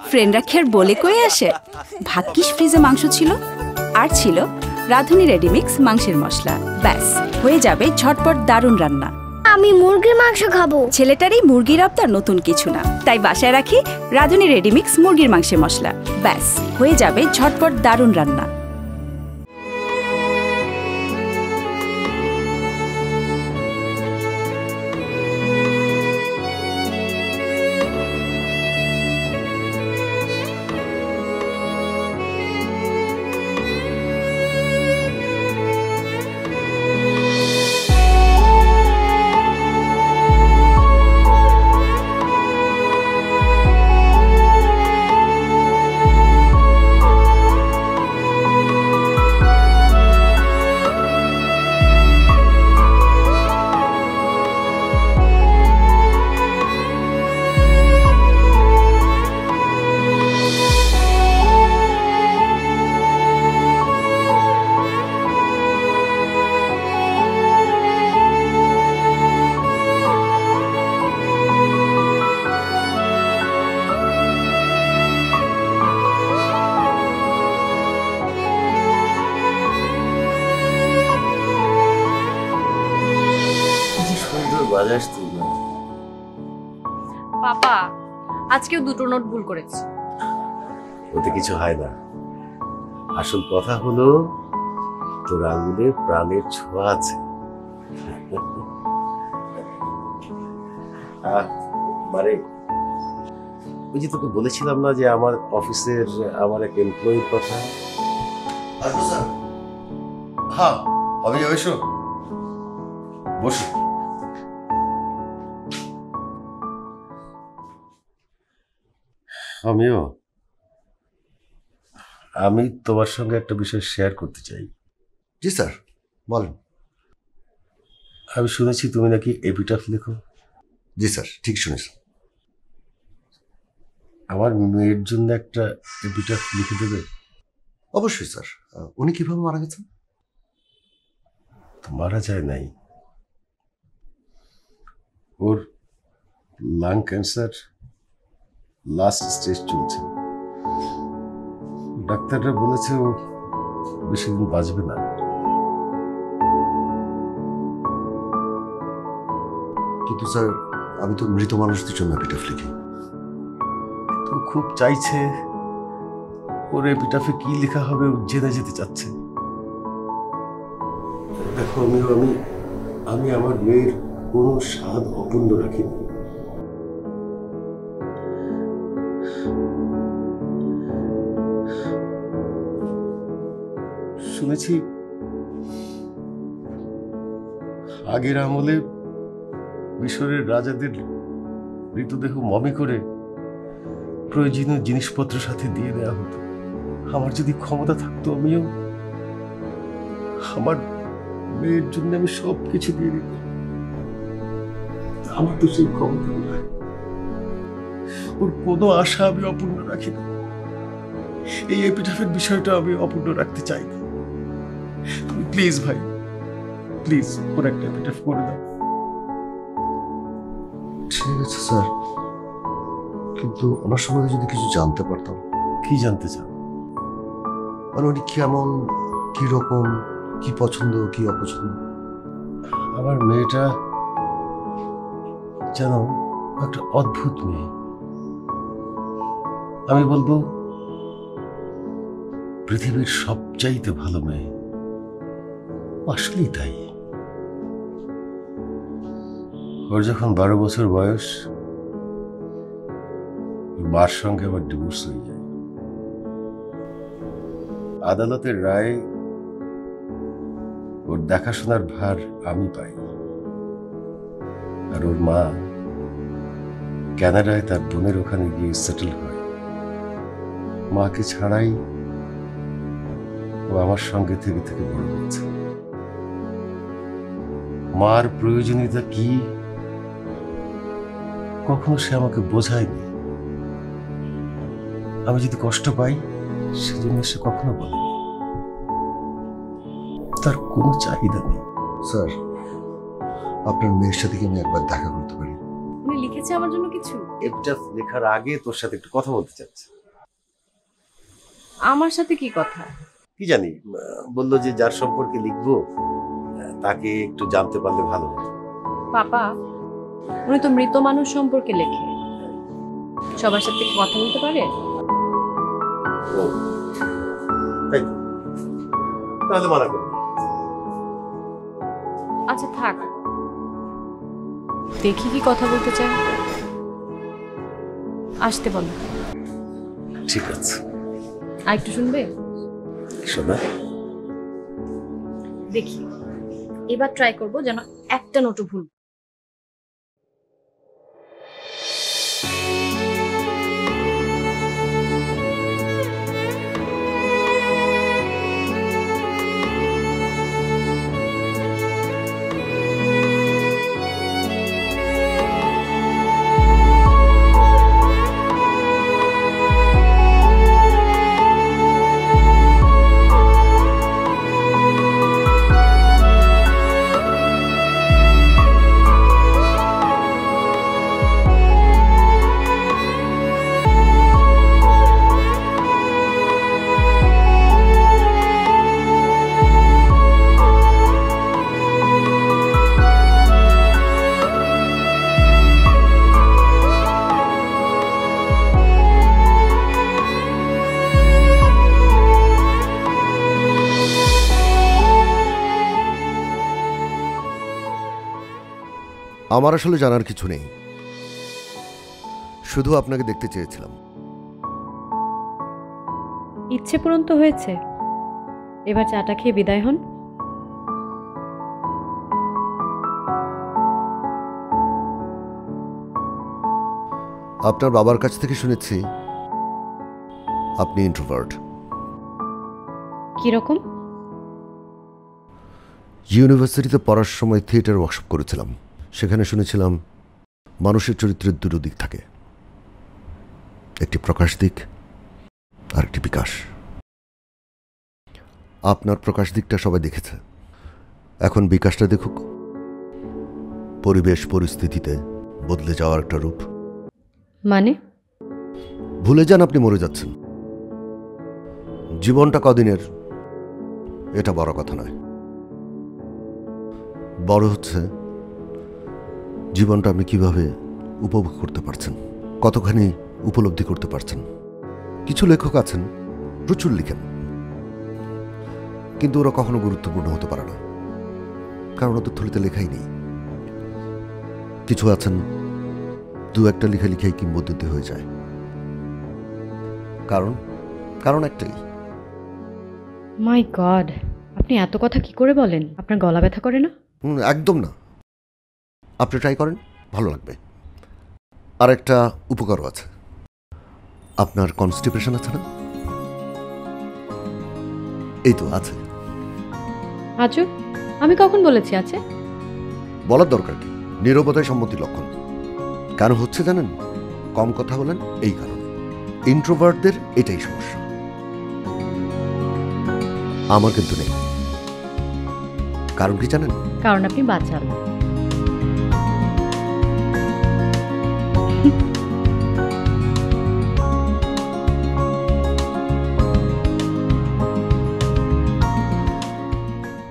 ফ্রেন্ডরা খেয়ার বলে কয়ে আসে। ভাগ্যিস ফ্রিজে মাংস ছিল, আর ছিল রাঁধুনি রেডিমিক্স মাংসের মশলা। ব্যাস হয়ে যাবে ঝটপট দারুণ রান্না। আমি মুরগির মাংস খাবো। ছেলেটারই মুরগির আবদার নতুন কিছু না, তাই বাসায় রাখি রাঁধুনি রেডিমিক্স মুরগির মাংসের মশলা। ব্যাস হয়ে যাবে ঝটপট দারুণ রান্না। পাপা আজকেও দুটো নোট ভুল করেছি। ওতে কিছু হয় না, আসল কথা হলো তোর আঙুলে প্রাণের ছোঁয়া আছে। মানে ওই যে তোকে বলেছিলাম না যে আমার অফিসের আমার এক এমপ্লয়ির কথা। হ্যাঁ আমি এসো বসো। আমি তোমার সঙ্গে একটা বিষয় শেয়ার করতে চাই। জি স্যার বলেন। আমি শুনেছি তুমি নাকি এপিটাফ লেখো। জি স্যার ঠিক শুনেছেন। আমার মেয়ের জন্য একটা এপিটাফ লিখে দেবে? অবশ্যই স্যার। উনি কিভাবে মারা গেছেন? মারা যায় নাই, ওর লাং ক্যান্সার লাস্ট স্টেজ চলছে। ডাক্তাররা বলেছে ও বেশি দিন বাঁচবে না। কিন্তু স্যার আমি তো মৃত মানুষদের জন্য এপিটাফ লিখি। তো খুব চাইছে ওর এপিটাফে কি লেখা হবে ও জেনে যেতে চাচ্ছে। দেখো আমি আমার মেয়ের কোনো স্বাদ অপূর্ণ রাখিনি। শুনেছি আগের আমলে মিশরের রাজাদের মৃতদেহ মমি করে প্রয়োজনীয় জিনিসপত্র সাথে দিয়ে দেওয়া হতো। আমার যদি ক্ষমতা থাকতো আমিও আমার মেয়ের জন্য আমি সবকিছু দিয়ে দিতাম। আমার তো সেই ক্ষমতা নাই। ওর কোনো আশা আমি অপূর্ণ রাখি না। এই এপিটাফের বিষয়টা আমি অপূর্ণ রাখতে চাই না। তুমি প্লিজ ভাই, প্লিজ ওর একটা এপিটাফ করে দাও। ঠিক আছে স্যার, কিন্তু ওনার সম্বন্ধে যদি কিছু জানতে পারতাম। কি জানতে চাও? মানে উনি কেমন, কি রকম, কি পছন্দ কি অপছন্দ? আমার মেয়েটা যেন একটা অদ্ভুত মেয়ে। আমি বলবো পৃথিবীর সবচাইতে ভালো মেয়ে। আসলেই তাই। ওর যখন 12 বছর বয়স, ওর মার সঙ্গে আমার ডিভোর্স হয়ে যায়। আদালতের রায় ওর দেখাশোনার ভার আমি পাই, আর ওর মা কানাডায় তার বোনের ওখানে গিয়ে সেটেল হয়। মাকে ছাড়াই ও আমার সঙ্গে থেকে থেকে বড় হয়েছে। মার প্রয়োজনীয়তা কি কখনো সে আমাকে বোঝায়নি। আমি যদি কষ্ট পাই সেজন্য সে কখনো বলে তার কোনো চাহিদা নেই। স্যার আপনার মেয়ের সাথে কি আমি একবার দেখা করতে পারি? উনি লিখেছে আমার জন্য কিছু? এপিটাফ লেখার আগে তোর সাথে একটু কথা বলতে চাচ্ছি। আমার সাথে কি কথা? কি জানি, বললো যে যার সম্পর্কে লিখবো তাকে একটু জানতে পারলে ভালো হতো। পাপা, উনি তো মৃত মানুষ সম্পর্কে লেখে, সবার সাথে কথা বলতে পারে। ও তাই তো? তাহলে মানা করো। আচ্ছা থাক, দেখি কি কথা বলতে চায়। আসতে বলো। ঠিক আছে। আর একটু শুনবে? শোনা, দেখি এবার ট্রাই করব যেন একটা নোটও ভুল। আমার আসলে জানার কিছু নেই, শুধু আপনাকে দেখতে চেয়েছিলাম। ইচ্ছে পূরণ তো হয়েছে, এবার চাটা খেয়ে বিদায় হন। আপনার বাবার কাছ থেকে শুনেছি আপনি ইন্ট্রোভার্ট। কিরকম? ইউনিভার্সিটিতে পড়ার সময় থিয়েটার ওয়ার্কশপ করেছিলাম, সেখানে শুনেছিলাম মানুষের চরিত্রের দুটো দিক থাকে, একটি প্রকাশ দিক আর একটি বিকাশ। আপনার প্রকাশ দিকটা সবাই দেখেছে, এখন বিকাশটা দেখুক। পরিবেশ পরিস্থিতিতে বদলে যাওয়ার একটা রূপ। মানে? ভুলে যান আপনি মরে যাচ্ছেন, জীবনটা কদিনের এটা বড় কথা নয়। বড় হচ্ছে জীবনটা আপনি কিভাবে উপভোগ করতে পারছেন, কতখানি উপলব্ধি করতে পারছেন। কিছু লেখক আছেন প্রচুর লিখেন, কিন্তু ওরা কখনো গুরুত্বপূর্ণ হতে পারে না, কারণ ওদের থলিতে লেখাই নেই। কিছু আছেন দু একটা লেখা লিখাই কিংবদন্তি হয়ে যায়। কারণ একটাই। মাই গড, আপনি এত কথা কি করে বলেন? আপনার গলা ব্যথা করে না? একদম না, আপনি ট্রাই করেন, ভালো লাগবে। আর একটা উপকারও আছে, আপনার কনস্টিপেশন আছে না? এই তো আছে। আজব, আমি কখন বলেছি আছে? বলার দরকার কি, নীরবতায় সম্মতির লক্ষণ। কেন হচ্ছে জানেন? কম কথা বলেন এই কারণে। ইন্ট্রোভার্টদের এটাই সমস্যা, আমার কিন্তু নেই। কারণ কি জানেন? কারণ আপনি বাচাল।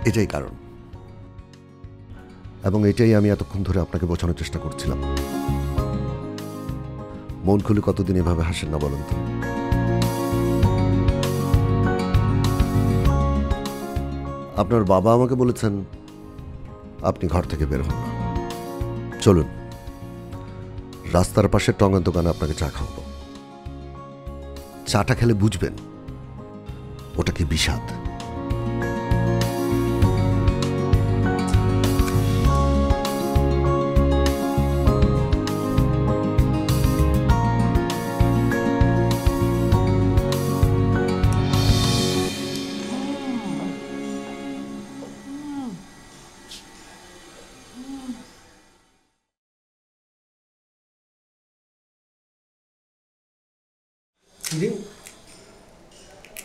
এটাই কারণ, এবং এটাই আমি এতক্ষণ ধরে আপনাকে বোঝানোর চেষ্টা করছিলাম। মন খুলে কতদিন এভাবে হাসেন না বলেন তো? আপনার বাবা আমাকে বলেছেন আপনি ঘর থেকে বের হন না। চলুন রাস্তার পাশে টঙের দোকানে আপনাকে চা খাওয়াবো। চাটা খেলে বুঝবেন ওটা কি বিষাদ।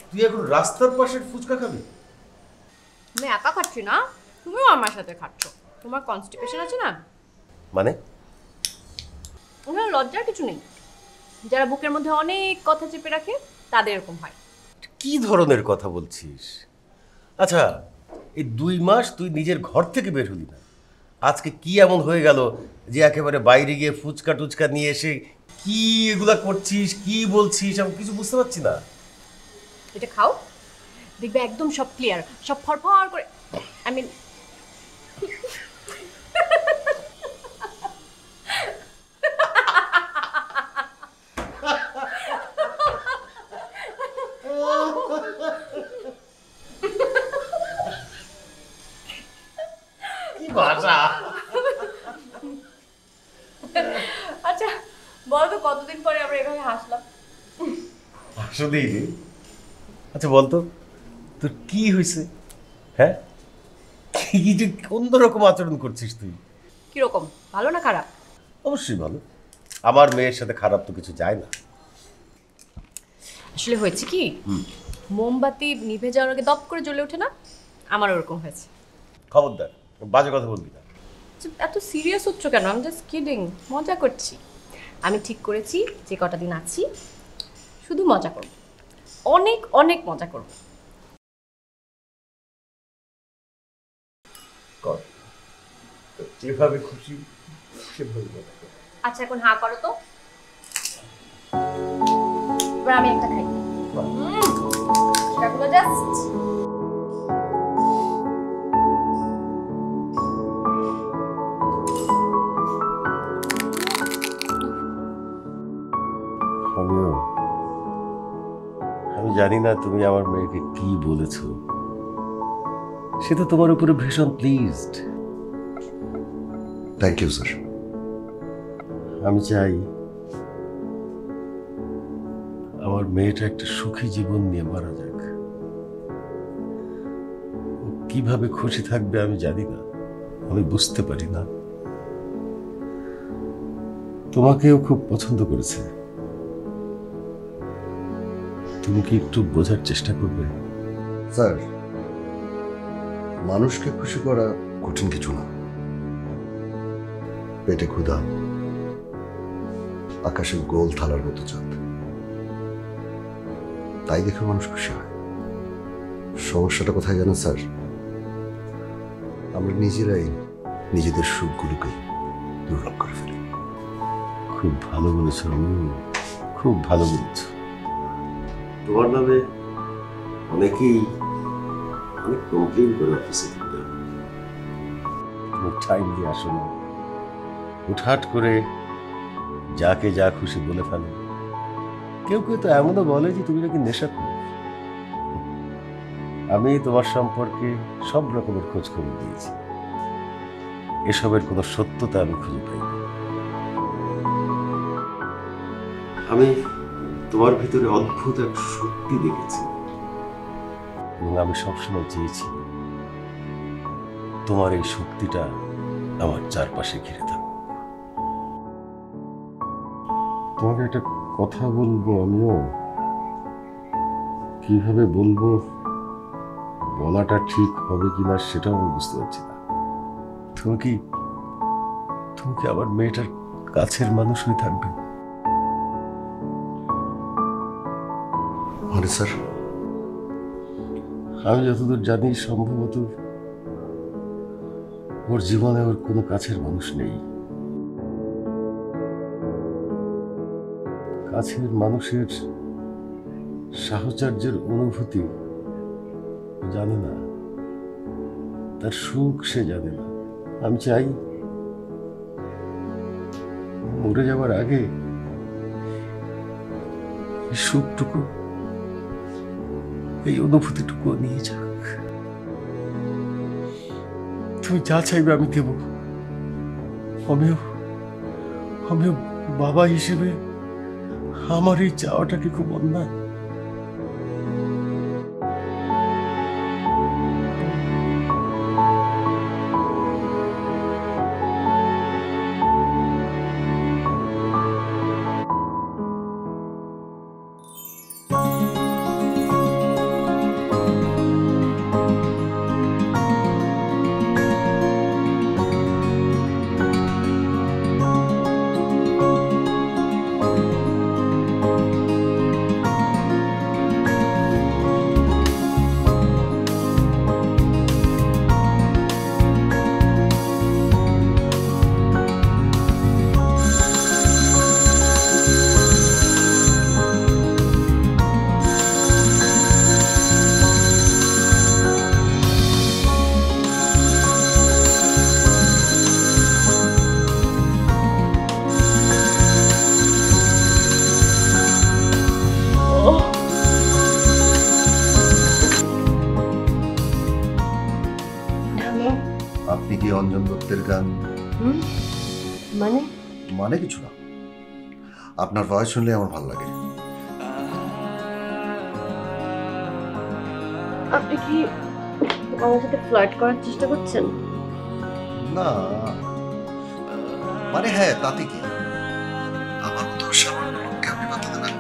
তুই এখন রাস্তার পাশের ফুচকা খাবি? আমি একা খাচ্ছি না, তুমিও আমার সাথে খাচ্ছ। তোমার কনস্টিপেশন আছে না? মানে ওখানে লজ্জার কিছু নেই। যারা বুকের মধ্যে অনেক কথা চেপে রাখে তাদের এরকম হয়। কি ধরনের কথা বলছিস? আচ্ছা, এই 2 মাস তুই নিজের ঘর থেকে বের হলি না, আজকে কি এমন হয়ে গেল যে একেবারে বাইরে গিয়ে ফুচকা টুচকা নিয়ে এসে কি এগুলা করছিস, কি বলছিস, আমি কিছু বুঝতে পারছি না। এটা খাও, দেখবে একদম সব ক্লিয়ার, সব ফরফর করে। আই মিন কি ভাষা! আচ্ছা বলো তো, কতদিন পরে আমরা এভাবে হাসলাম? আসলেই রে। আচ্ছা বলতো, তোর কি হয়েছে? হ্যাঁ, কি যে অন্যরকম আচরণ করছিস তুই? কিরকম, ভালো না খারাপ? অবশ্যই ভালো। আমার মেয়ের সাথে খারাপ তো কিছু যায় না। আসলে হয়েছে কি, মোমবাতি নিভে যাওয়ার আগে দপ করে জ্বলে ওঠে না, আমার ওরকম হয়েছে। খবরদার, বাজে কথা বলবি না। এত সিরিয়াস হচ্ছ কেন? আমি জাস্ট কিডিং, মজা করছি। আমি ঠিক করেছি যে কটা দিন আছি শুধু মজা করব, অনেক অনেক মজা করব। যেভাবে খুশি সেভাবে বল। আচ্ছা এখন হা করো তো, এবার আমি একটা খাই। সেটাগুলো জাস্ট আমি জানি না তুমি আমার মেয়েকে কি বলেছ, সে তো তোমার উপরে ভীষণ প্লিজড। Thank you sir. আমি চাই আমার মেয়েটা একটা সুখী জীবন নিয়ে মারা যাক। ও কিভাবে খুশি থাকবে আমি জানি না, আমি বুঝতে পারি না। তোমাকেও খুব পছন্দ করেছে, তুমি কি একটু বোঝার চেষ্টা করবে? স্যার, মানুষকে খুশি করা কঠিন কিছু না। পেটে ক্ষুধা, আকাশের গোল থালার মতো চাঁদ, তাই দেখে মানুষ খুশি হয়। সমস্যাটা কোথায় জানেন স্যার? আমরা নিজেরাই নিজেদের সুখগুলোকে দুর্লভ করে ফেলি। খুব ভালো বলেছ, খুব ভালো বলেছ। তোমার নামে অনেকেই অনেক কমপ্লেন করে অফিসে, তুমি টাইম দিয়ে আসো না, হুটহাট করে যাকে যা খুশি বলে ফেলো। কেউ কেউ তো এমনও বলে যে তুমি নাকি নেশা করো। আমি তোমার সম্পর্কে সব রকমের খোঁজ খবর দিয়েছি, এসবের কোনো সত্যতা আমি খুঁজে পাইনি। আমি তোমার ভিতরে অদ্ভুত এক শক্তি দেখেছি এবং আমি সবসময় চেয়েছি তোমার এই শক্তিটা আমার চারপাশে ঘিরে থাকুক। তোমাকে একটা কথা বলবো, আমিও কিভাবে বলবো, বলাটা ঠিক হবে কিনা সেটাও আমি বুঝতে পারছি না। তুমি কি আমার মেয়েটার কাছের মানুষ হয়ে থাকবে? মানে স্যার, আমি যতদূর জানি সম্ভবত ওর জীবনে ওর কোনো কাছের মানুষ নেই। কাছের মানুষের সাহচর্যের অনুভূতি জানে না, তার সুখ সে জানে না। আমি চাই মরে যাওয়ার আগে এই সুখটুকু, এই অনুভূতিটুকু নিয়ে যাক। তুমি যা চাইবে আমি দেব। আমিও বাবা হিসেবে আমার এই চাওয়াটা কি খুব অন্যায়? শীতের গান। মানে মানে কিছু না, আপনার ভয়েস শুনলে আমার ভালো লাগে। আপনি কি আমার সাথে ফ্লার্ট করার চেষ্টা করছেন? না মানে হ্যাঁ, তাতে কি, আমার মতো সামান্য লোককে আপনি পাত্তা দেবেন?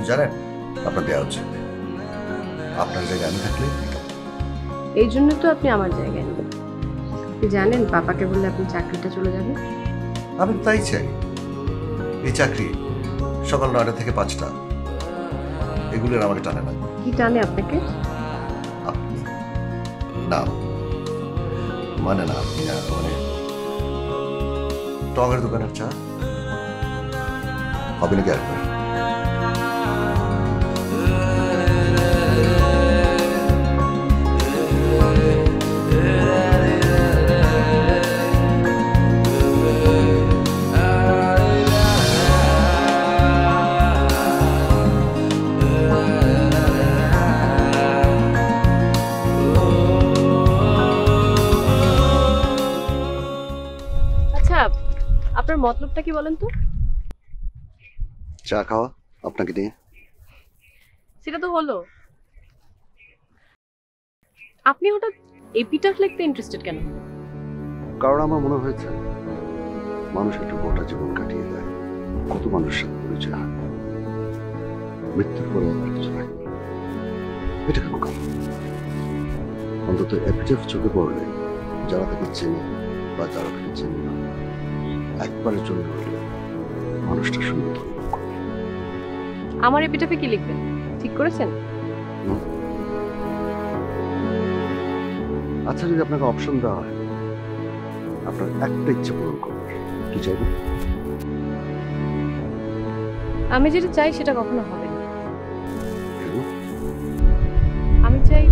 জানেন আপনার দেওয়া উচিত। আপনার জায়গায় আমি থাকলে দিতাম। এই জন্য তো আপনি আমার জায়গায় নেবেন। আপনি জানেন পাপাকে বললে আপনি চাকরিটা চলে যাবে। আমি তো তাই চাই। এই চাকরি সকাল 9টা থেকে 5টা, এগুলোর আমাকে টানে না। কি টানে আপনাকে? আপনি না মানে না, আপনি না মানে টগের দোকানের চা হবে নাকি একবার? আচ্ছা, আপনার মতলবটা কি বলেন তো? চা খাওয়া আপনাকে নিয়ে। সেটা তো হলো, আপনি হঠাৎ এপিটাফ লিখতে ইন্টারেস্টেড কেন? কারণ আমার মনে হয়েছে মানুষ একটু গোটা জীবন কাটিয়ে দেয়, কত মানুষের সাথে পরিচয় হয়, মৃত্যুর পরে আর কিছু নাই। এটা কেন কারণ? অন্তত এপিটাফ চোখে পড়লে যারা তাকে চেনে বা যারা তাকে চেনে না, একবারের জন্য হলে মানুষটা সুন্দর অনুভব করে। আমার এপিটাফে কি লিখবেন ঠিক করেছেন? আচ্ছা, যদি আপনাকে অপশন দেওয়া হয় আপনার একটা ইচ্ছা পূরণ করবেন, কি চাইবেন? আমি যেটা চাই সেটা কখনো হবে না। কেন? আমি চাই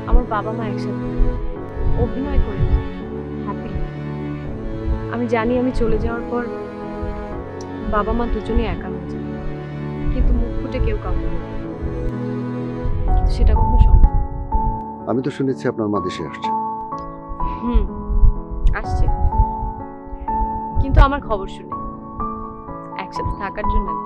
আমার বাবা মা একসাথে অভিনয় করে হ্যাপি। আমি জানি আমি চলে যাওয়ার পর বাবা মা দুজনেই একা হয়ে যাবে, কিন্তু মুখ ফুটে কেউ কাউকে বলবে না। কিন্তু সেটা কখনো সম্ভব না। আমি তো শুনেছি আপনার মা দেশে আসছে। আসছে, কিন্তু আমার খবর শুনে একসাথে থাকার জন্য না।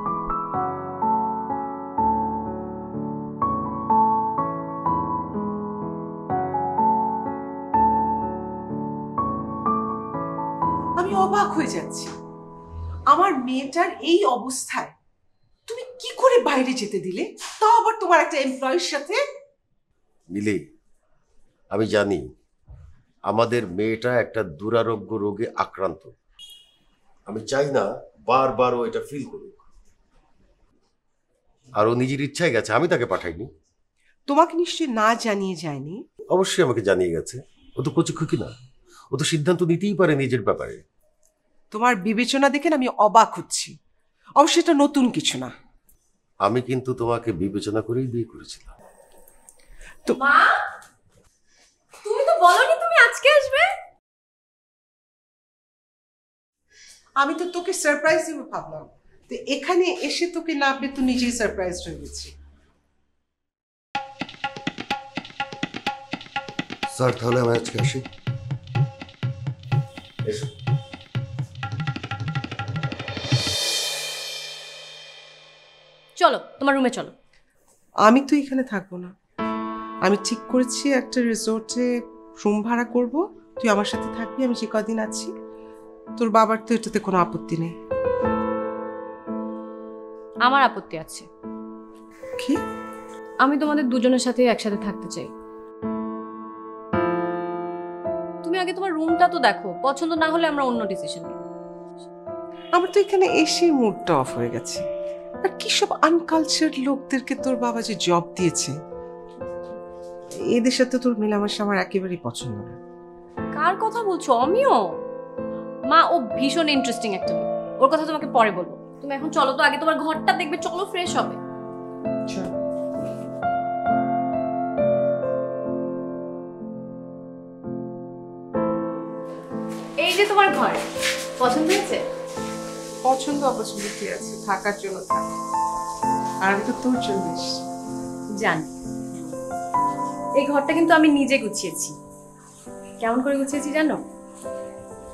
আমি অবাক হয়ে যাচ্ছি, আমার মেয়েটার এই অবস্থায় তুমি কি করে বাইরে যেতে দিলে, তাও আবার তোমার একটা এমপ্লয়ির সাথে? মিলি, আমি জানি আমাদের মেয়েটা একটা দুরারোগ্য রোগে আক্রান্ত। আমি চাই না বারবার ও এটা ফিল করুক। আর ও নিজের ইচ্ছায় গেছে, আমি তাকে পাঠাইনি। তোমাকে নিশ্চয়ই না জানিয়ে যায়নি? অবশ্যই আমাকে জানিয়ে গেছে। ও তো কচুক্ষুকি না, ও তো সিদ্ধান্ত নিতেই পারে নিজের ব্যাপারে। তোমার বিবেচনা দেখে আমি অবাক হচ্ছি। অবশ্য এটা নতুন কিছু না। আমি কিন্তু তোমাকে বিবেচনা করেই বিয়ে করেছিলাম। তো মা, তুমি তো বলোনি তুমি আজকে আসবে। আমি তো তোকে সারপ্রাইজ দিব ভাবলাম, তো এখানে এসে তোকে না পেয়ে তো নিজেই সারপ্রাইজ হয়ে গেছি। স্যার, তাহলে আমি আজকে আসি। এসো। চলো তোমার রুমে চলো। আমি তো এখানে থাকবো না। আমি ঠিক করেছি একটা রিসোর্টে রুম ভাড়া করব, তুই আমার সাথে থাকবি। আমি যে কদিন আছি, তোর বাবার তো এটাতে কোনো আপত্তি নেই। আমার আপত্তি আছে। কি? আমি তোমাদের দুজনের সাথে একসাথে থাকতে চাই। তুমি আগে তোমার রুমটা তো দেখো, পছন্দ না হলে আমরা অন্য ডিসিশন নিই। আমার তো এখানে এসে মুডটা অফ হয়ে গেছে। আর কি সব আনকালচার্ড লোকদেরকে তোর বাবা যে জব দিয়েছে, এদের সাথে তোর মেলামেশা আমার একেবারেই পছন্দ না। কার কথা বলছো? আমিও। মা, ও ভীষণ ইন্টারেস্টিং একটা মেয়ে, ওর কথা তোমাকে পরে বলবো। তুমি এখন চলো তো, আগে তোমার ঘরটা দেখবে, চলো ফ্রেশ হবে। এই যে তোমার ঘর, পছন্দ হয়েছে? পছন্দ অপছন্দ কি আছে, থাকার জন্য থাক। আর আমি তো তোর জন্য এসেছি। জানি। এই ঘরটা কিন্তু আমি নিজে গুছিয়েছি। কেমন করে গুছিয়েছি জানো?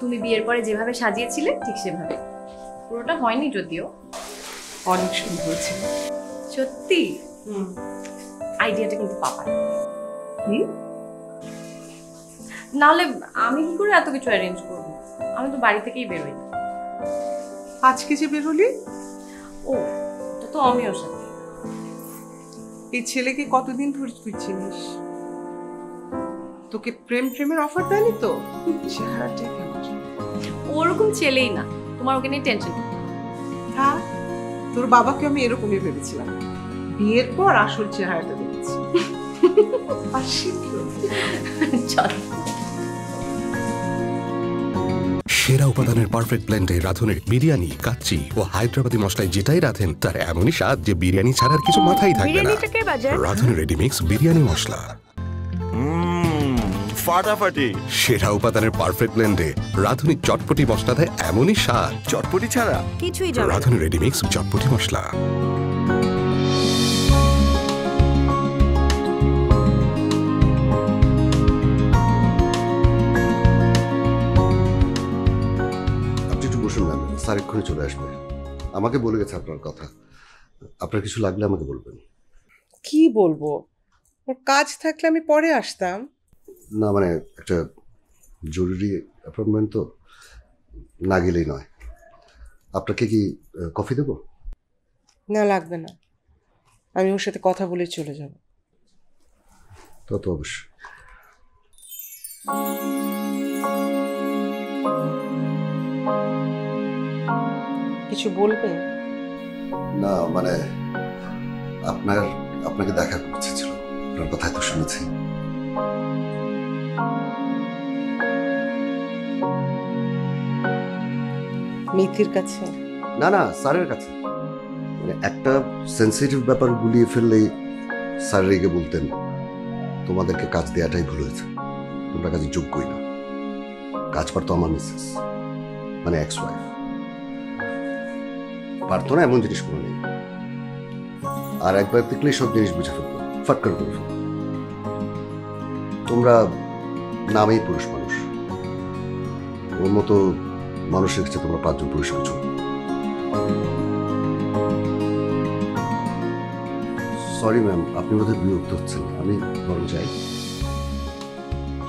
তুমি বিয়ের পরে যেভাবে সাজিয়েছিলে ঠিক সেভাবে। পুরোটা হয়নি যদিও। অনেক সুন্দর হয়েছে। সত্যি? আইডিয়াটা কিন্তু পাপার। নাহলে আমি কি করে এত কিছু অ্যারেঞ্জ করবো? আমি তো বাড়ি থেকেই বেরোই না। আজকে যে বেরোলি? ও, এটা তো আমিও সাথে। এই ছেলেকে কতদিন ধরে তুই চিনিস? তোকে প্রেমের অফার দেয়নি তো? চেহারাটা কেমন? ওরকম ছেলেই না, তোমার ওকে নিয়ে টেনশন। হ্যাঁ, তোর বাবাকে আমি এরকমই ভেবেছিলাম। বিয়ের পর আসল চেহারাটা দেখেছি। চল। সেরা উপাদানের পারফেক্ট ব্লেন্ডে রাঁধুনের বিরিয়ানি, কাচ্চি ও হায়দ্রাবাদি মশলায় যেটাই রাঁধেন তার এমনই স্বাদ যে বিরিয়ানি ছাড়ার কিছু মাথায় থাকবে না। রাঁধুন রেডিমিক্স বিরিয়ানি মশলা। ফাটাফাটি। সেরা উপাদানের পারফেক্ট ব্লেন্ডে রাঁধুনি চটপটি মশলা দেয় এমনই স্বাদ। চটপটি ছাড়া কিছুই রাঁধুন রেডিমিক্স চটপটি মশলা। স্যার এক্ষুনি চলে আসবে। আমাকে বলে গেছে আপনার কথা। আপনার কিছু লাগলে আমাকে বলবেন। কি বলবো, ওর কাজ থাকলে আমি পরে আসতাম। না মানে একটা জরুরি অ্যাপয়েন্টমেন্ট তো, না গেলেই নয়। আপনাকে কি কফি দেবো? না লাগবে না, আমি ওর সাথে কথা বলে চলে যাব। তত অবশ্যই। কিছু বলবে? না মানে আপনাকে দেখা করতে ছিল, আপনার কথা তো শুনেছি। মিথির কাছে? না না, স্যারের কাছে। মানে একটা সেন্সিটিভ ব্যাপার গুলিয়ে ফেললেই স্যার রেগে বলতেন তোমাদেরকে কাজ দেওয়াটাই ভুল হয়েছে, তোমরা কাজে যোগ্যই না। কাজ পারতো আমার মিসেস, মানে এক্স ওয়াইফ। পারতো না এমন জিনিস কোনো নেই। আর একবার দেখলেই সব জিনিস বুঝে ফেলতো, ফাটকার করে ফেলতো। তোমরা নামেই পুরুষ মানুষ, ওর মতো মানুষের কাছে তোমরা 5 জন পুরুষ কিছু। সরি ম্যাম, আপনি বোধহয় বিরক্ত হচ্ছেন, আমি বরং যাই।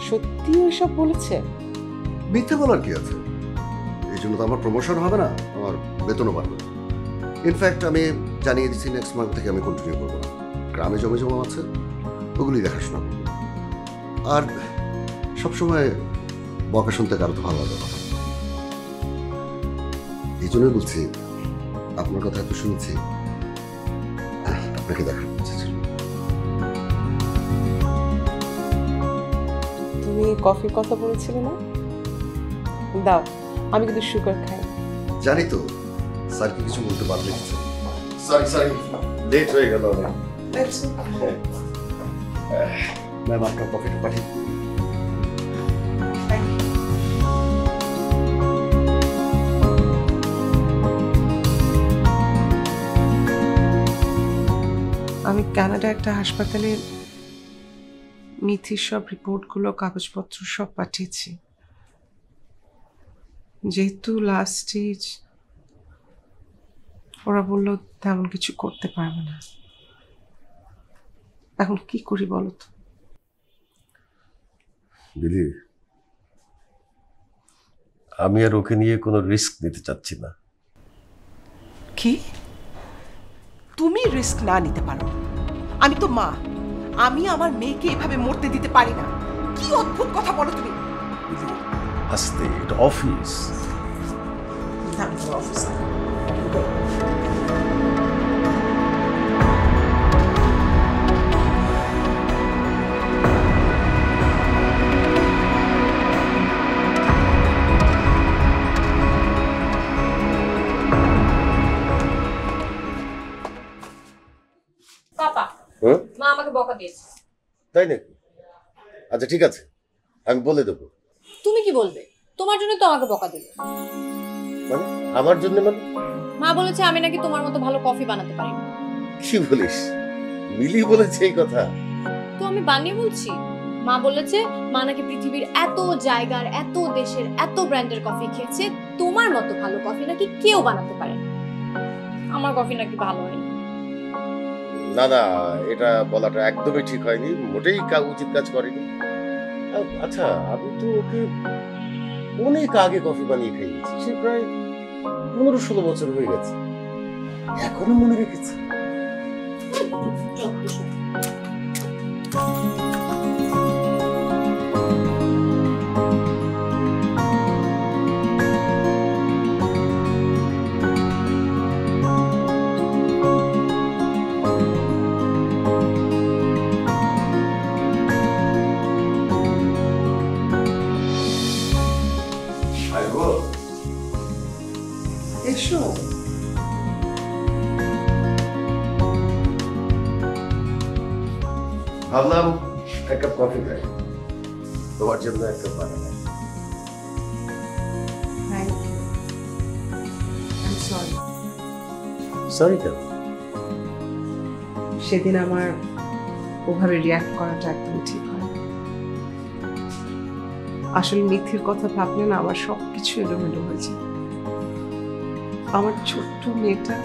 সত্যি ওইসব বলেছে? মিথ্যে বলার কি আছে? এই জন্য তো আমার প্রমোশন হবে না, আমার বেতনও বাড়বে। ইনফ্যাক্ট আমি জানিয়ে দিচ্ছি নেক্সট মান্থ থেকে আমি কন্টিনিউ করবো না। গ্রামে জমে জমা আছে, ওগুলি দেখাশোনা করবো। আর সবসময় বকা শুনতে কারো তো ভালো লাগে কথা। এই জন্যই বলছি, আপনার কথা এত শুনেছি, আপনাকে দেখার ইচ্ছা ছিল। তুমি কফির কথা বলেছিলে না? দাও, আমি কিন্তু সুগার খাই। জানি তো, স্যার কি কিছু বলতে পারলে? সরি লেট হয়ে গেল অনেক। ম্যাম আপনার কফিটা পাঠিয়ে দিন। আমি কানাডা একটা হাসপাতালে মিথির সব রিপোর্টগুলো, কাগজপত্র সব পাঠিয়েছি। যেহেতু লাস্ট স্টেজ, ওরা বললো তেমন কিছু করতে পারবে না। এখন কি করি বলো তো? দিদি, আমি আর ওকে নিয়ে কোনো রিস্ক নিতে চাচ্ছি না। কি? তুমি রিস্ক না নিতে পারো? আমি তো মা, আমি আমার মেয়েকে এভাবে মরতে দিতে পারি না। কি অদ্ভুত কথা বলো তুমি। আস্তে, এটা অফিস। পাপা, মা আমাকে বকা দিয়েছে। তাই নাকি? আচ্ছা ঠিক আছে, আমি বলে দেবো। তুমি কি বলবে? তোমার জন্য তো আমাকে বকা দিল। মানে আমার জন্য? মানে মা বলেছে আমি নাকি তোমার মতো ভালো কফি বানাতে পারি না। কি বলিস? মিলি বলেছে এই কথা? তো আমি বানিয়ে বলছি, মা বলেছে মা নাকি পৃথিবীর এত জায়গার, এত দেশের, এত ব্র্যান্ডের কফি খেয়েছে, তোমার মতো ভালো কফি নাকি কেউ বানাতে পারে না। আমার কফি নাকি ভালো হয়নি। না না, এটা বলাটা একদমই ঠিক হয়নি, মোটেই উচিত কাজ করেনি। আচ্ছা, আমি তো ওকে অনেক আগে কফি বানিয়ে খাইয়েছি, সে প্রায় 15-16 বছর হয়ে গেছে, এখনো মনে রেখেছি। এসো। ভাবলাম এক কাপ কফি খাই, তোমার জন্য এক কাপ বানাবো। Thank you. I am sorry. Sorry কেন? সেদিন আমার ওভাবে রিয়াক্ট করাটা একদম ঠিক হয়। আসলে মিথির কথা ভাবলে না আমার সবকিছু এলোমেলো হয়েছে। আমার ছোট্ট মেয়েটা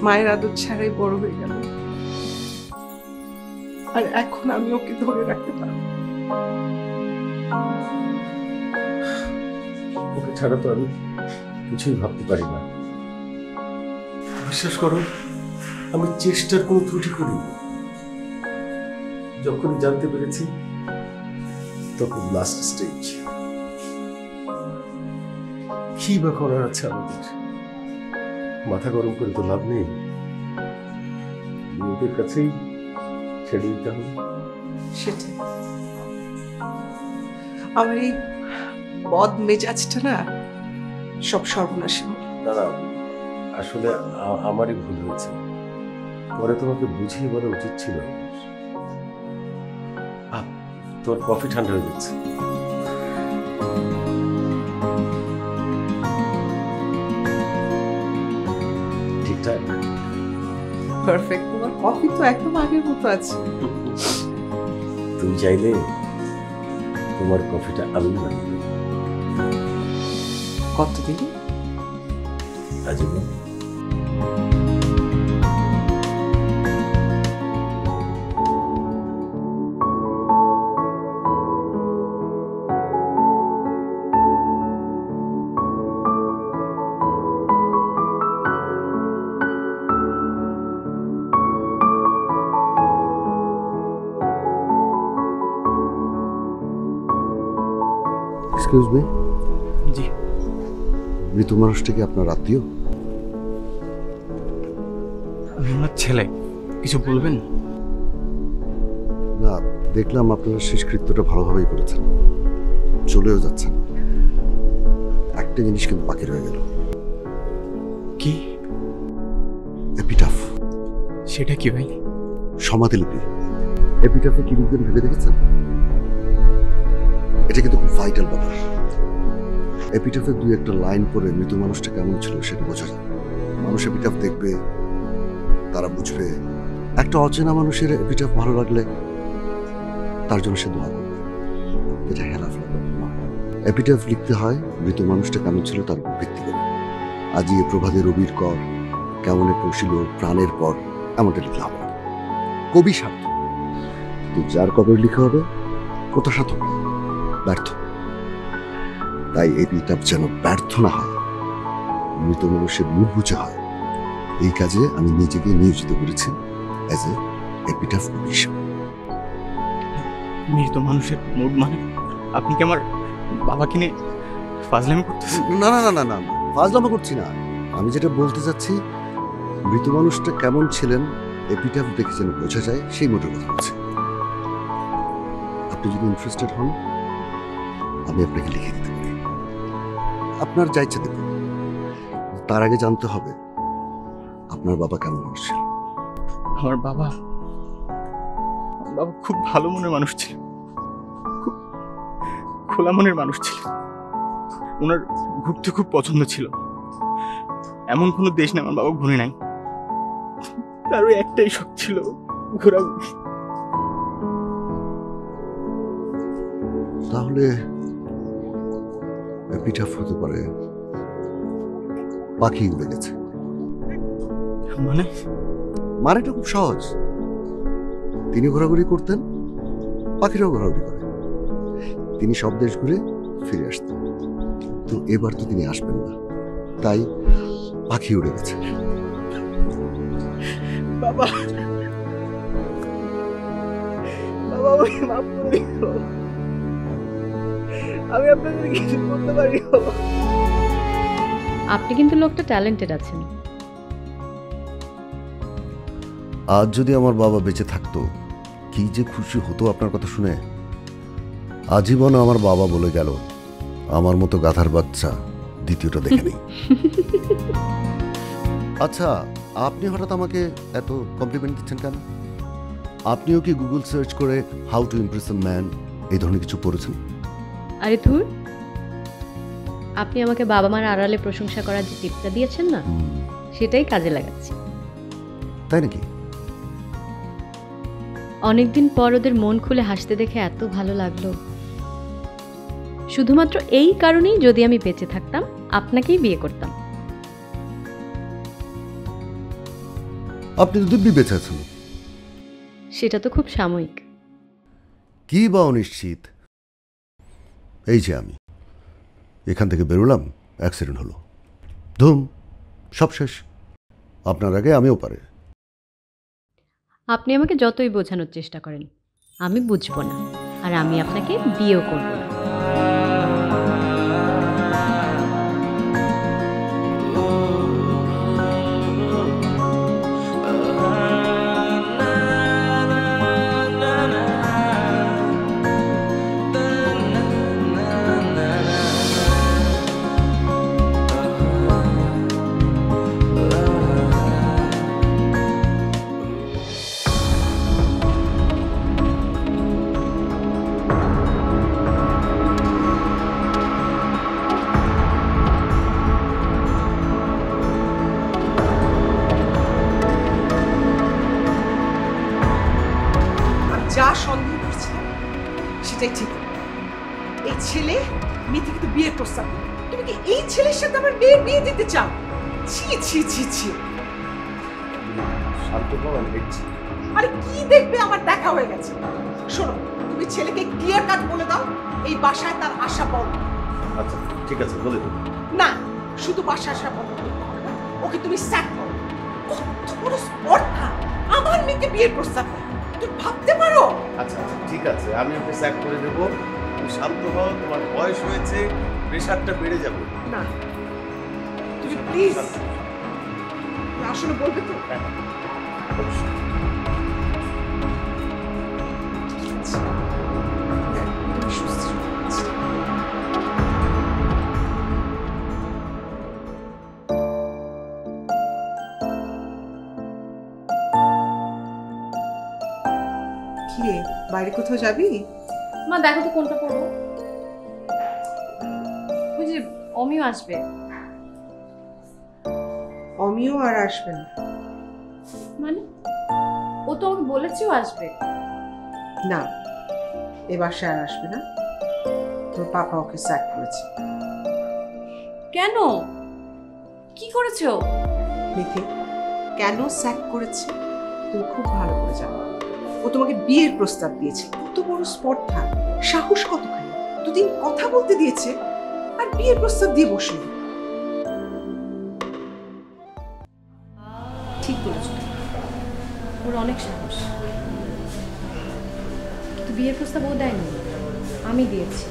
মায়ের আদর ছাড়াই বড় হয়ে গেল, আর এখন আমি ওকে ধরে রাখতে পারবো। ওকে ছাড়া তো আমি কিছুই ভাবতে পারি না। বিশ্বাস করো, আমি চেষ্টার কোনো ত্রুটি করিনি। যখনই জানতে পেরেছি তখন লাস্ট স্টেজ। কি বা করার আছে আমাদের? মাথা গরম করে তো লাভ নেই, ওদের কাছেই ছেড়ে দিতে হবে। সেটাই। আমার এই বদ মেজাজটা না সব সর্বনাশ। না না, আসলে আমারই ভুল হয়েছে, পরে তোমাকে বুঝিয়ে বলা উচিত ছিল। তোর কফি ঠান্ডা হয়ে যাচ্ছে। ঠিকঠাক, পারফেক্ট। তোমার কফি তো একদম আগের মতো আছে। তুমি চাইলে তোমার কফিটা আমি বানিয়ে দেব। কতদিন? আজীবন। Excuse me. জি। মৃত মানুষটা কি আপনার আত্মীয়? আমি আমার ছেলে, কিছু বলবেন? না, দেখলাম আপনারা শেষকৃত্যটা ভালোভাবেই করেছেন, চলেও যাচ্ছেন। একটা জিনিস কিন্তু বাকি রয়ে গেল। কি? এপিটাফ। সেটা কি ভাই? সমাধিলিপি। এপিটাফে কি লিখবেন ভেবে দেখেছেন? এটা কিন্তু খুব ভাইটাল ব্যাপার। এপিটাফে দুই একটা লাইন পরে মৃত মানুষটা কেমন ছিল সেটা বোঝা যায়। মানুষ এপিটাফ দেখবে, তারা বুঝবে। একটা অচেনা মানুষের এপিটাফ ভালো লাগলে তার জন্য সে দোয়া করবে। এটা হেলাফেলা নয়। এপিটাফ লিখতে হয় মৃত মানুষটা কেমন ছিল তার উপর ভিত্তি করে। আজি এ প্রভাতে রবির কর, কেমনে পশিল প্রাণের পর, এমনটা লিখলে হবে না। কবি স্বার্থ, তো যার কবর লিখা হবে ওটা সার্থক, ব্যর্থ। তাই এপিটাফ যেন ব্যর্থ না হয়, মৃত মানুষের মুখ বুঝে হয়, এই কাজে আমি নিজেকে নিয়োজিত করেছি অ্যাজ এ এপিটাফ কবি হিসেবে। মৃত মানুষের মুড মানে আপনি কি আমার বাবাকে নিয়ে ফাজলামি করতেছেন? না না না না না, ফাজলামো করছি না। আমি যেটা বলতে চাচ্ছি, মৃত মানুষটা কেমন ছিলেন এপিটাফ দেখে যেন বোঝা যায়, সেই মোটের কথা বলছি। আপনি যদি ইন্টারেস্টেড হন, আমি আপনাকে লিখে দিতে পারি। আপনার যা ইচ্ছা দেবেন। তার আগে জানতে হবে আপনার বাবা কেমন মানুষ ছিল। আমার বাবা খুব ভালো মনের মানুষ ছিল, খুব খোলা মনের মানুষ ছিল। ওনার ঘুরতে খুব পছন্দ ছিল। এমন কোনো দেশ না আমার বাবা ঘুরে নাই, তারও একটাই শখ ছিল ঘোরাঘুরি। তাহলে এপিটাফ হতে পারে পাখি উড়ে গেছে। মানে মানেটা খুব সহজ। তিনি ঘোরাঘুরি করতেন, পাখিরাও ঘোরাঘুরি করে। তিনি সব দেশ ঘুরে ফিরে আসতেন, তো এবার তো তিনি আসবেন না, তাই পাখি উড়ে গেছে। বাবা, বাবা আমাকে মাফ করে দিও। আমি আপনাদের কিছু করতে পারি। আপনি কিন্তু লোকটা ট্যালেন্টেড আছেন। আজ যদি আমার বাবা বেঁচে থাকতো, কি যে খুশি হতো আপনার কথা শুনে। আজীবন আমার বাবা বলে গেল, আমার মতো গাধার বাচ্চা দ্বিতীয়টা দেখে নেই। আচ্ছা, আপনি হঠাৎ আমাকে এত কমপ্লিমেন্ট দিচ্ছেন কেন? আপনিও কি গুগল সার্চ করে how to Impress a man এই ধরনের কিছু পড়েছেন? আরে ধুর, আপনি আমাকে বাবা মার আড়ালে প্রশংসা করার যে টিপটা দিয়েছেন না, সেটাই কাজে লাগাচ্ছি। তাই নাকি? অনেকদিন পর ওদের মন খুলে হাসতে দেখে এত ভালো লাগলো। শুধুমাত্র এই কারণেই যদি আমি বেঁচে থাকতাম, আপনাকেই বিয়ে করতাম। আপনি তো দিব্যি বেঁচে আছেন। সেটা তো খুব সাময়িক। কি বা অনিশ্চিত। এই যে আমি এখান থেকে বেরোলাম, অ্যাক্সিডেন্ট হলো, ধুম, সব শেষ। আপনার আগে আমিও পারে। আপনি আমাকে যতই বোঝানোর চেষ্টা করেন, আমি বুঝবো না, আর আমি আপনাকে বিয়েও করব না। যা সন্দেহ করছিলাম সেটাই ঠিক। এই ছেলে মেয়ে থেকে তো বিয়ের প্রস্তাব দিল। তুমি কি এই ছেলের সাথে আমার মেয়ের বিয়ে দিতে চাও? ছি ছি ছি ছি। আরে কি দেখবে, আমার দেখা হয়ে গেছে। শোনো, তুমি ছেলেকে ক্লিয়ার কাট বলে দাও এই বাসায় তার আশা বন্ধ। আচ্ছা ঠিক আছে, বলে দেবো। না, শুধু বাসায় আসা বন্ধ করতে হবে না, ওকে তুমি স্যাক করো। কত বড় স্পর্ধা, আমার মেয়েকে বিয়ের প্রস্তাব দেয়, তুমি ভাবতে পারো? আচ্ছা আচ্ছা ঠিক আছে, আমি ওকে স্যাক করে দেবো। তুমি শান্ত হও, তোমার বয়স হয়েছে, প্রেশারটা বেড়ে যাবে। না, তুমি প্লিজ আসলে বলবে তো? অবশ্যই। তুমি সুস্থ আছো? কি রে, বাইরে কোথাও যাবি? মা দেখো তো কোনটা পরবো। ওই যে অমিও আসবে। অমিও আর আসবে না মানে? ও তো আমাকে বলেছেও আসবে। না, এ বাসায় আর আসবে না। তোর পাপা ওকে স্যাক করেছে। কেন? কি করেছো? দেখে কেন স্যাক করেছে তুমি খুব ভালো করে জানো। ও তোমাকে বিয়ের প্রস্তাব দিয়েছে, কত বড় স্পর্ধা, সাহস কতখানি। দুদিন কথা বলতে দিয়েছে আর বিয়ের প্রস্তাব দিয়ে বসে। ঠিক বলেছো, ওর অনেক সাহস। কিন্তু বিয়ের প্রস্তাব ও দেয়নি, আমি দিয়েছি।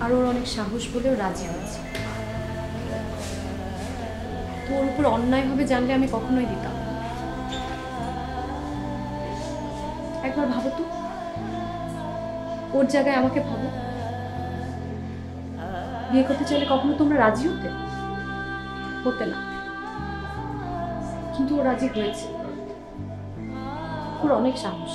আর ওর অনেক সাহস বলেও রাজি হয়েছে। তো ওর উপর অন্যায়ভাবে জানলে আমি কখনোই দিতাম। একবার ভাবো তো, ওর জায়গায় আমাকে ভাবো। বিয়ে করতে চাইলে কখনো তোমরা রাজি হতে না, কিন্তু ও রাজি হয়েছে। ওর অনেক সাহস।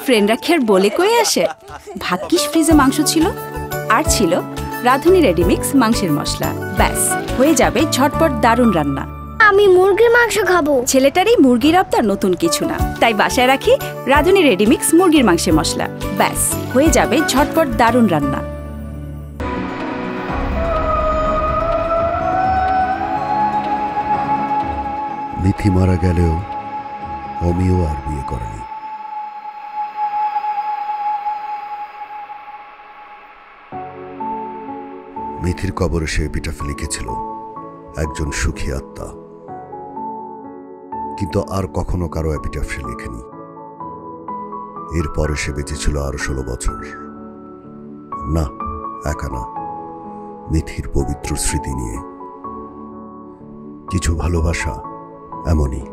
ফ্রেন্ডরা কি আর বলে কয়ে আসে। ভাগ্যিস ফ্রিজে মাংস ছিল, আর ছিল রাঁধুনি রেডিমিক্স মাংসের মশলা। ব্যাস, হয়ে যাবে ঝটপট দারুণ রান্না। আমি মুরগির মাংস খাবো। ছেলেটার এই মুরগির আবদার নতুন কিছু না, তাই বাসায় রাখি রাঁধুনি রেডিমিক্স মুরগির মাংসের মশলা। ব্যাস, হয়ে যাবে ঝটপট দারুণ রান্না। মিথি মারা গেলেও অমিও আর বিয়ে করেনি। মিথির কবরে সে এপিটাফে লিখেছিল একজন সুখী আত্মা, কিন্তু আর কখনো কারো এপিটাফ সে লেখেনি। এরপরে সে বেঁচেছিল আরো 16 বছর। না, একা না, মিথির পবিত্র স্মৃতি নিয়ে। কিছু ভালোবাসা এমনই।